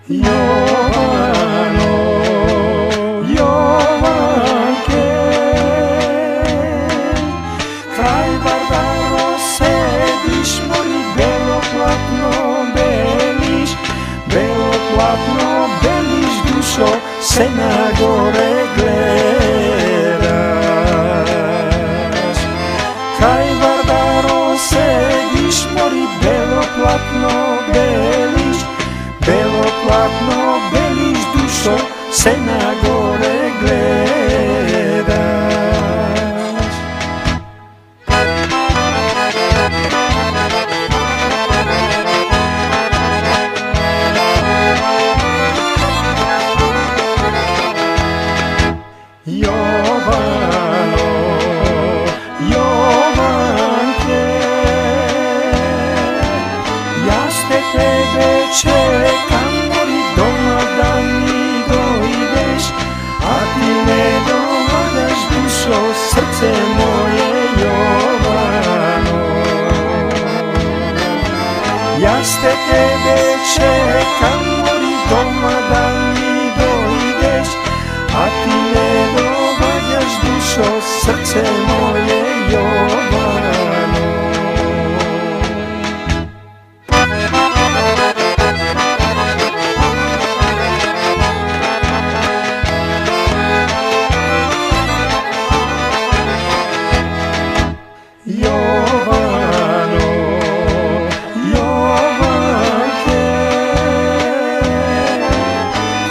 Jovano, Jovanke, kraj Vardaro sediš, mori belo platno beliš, dušo se na gore gledaš. Kraj Vardaro sediš, mori belo platno beliš, dušo se na gore gledaš. Jovano, Jovanke, ja ste tebe čekam, mori doma da mi dojdeš, a ti ne dođeš, dušo, srce moje Jovano. Ja ste tebe čekam, mori doma da mi dojdeš, a ti ne dođeš, dušo, srce moje Jovano. Jovano, Jovanke,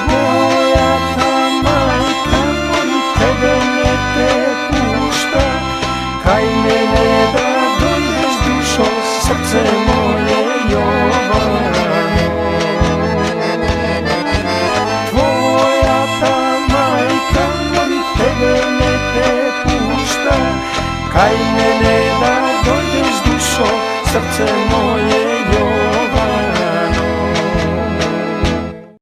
moja ta majka, mori tebe ne te pušta, kaj mene da dojdeš, dušo, srce moje Jovano. Tvoja ta majka, mori tebe ne te pušta, kaj mene da dojdeš, dušo, srce moje.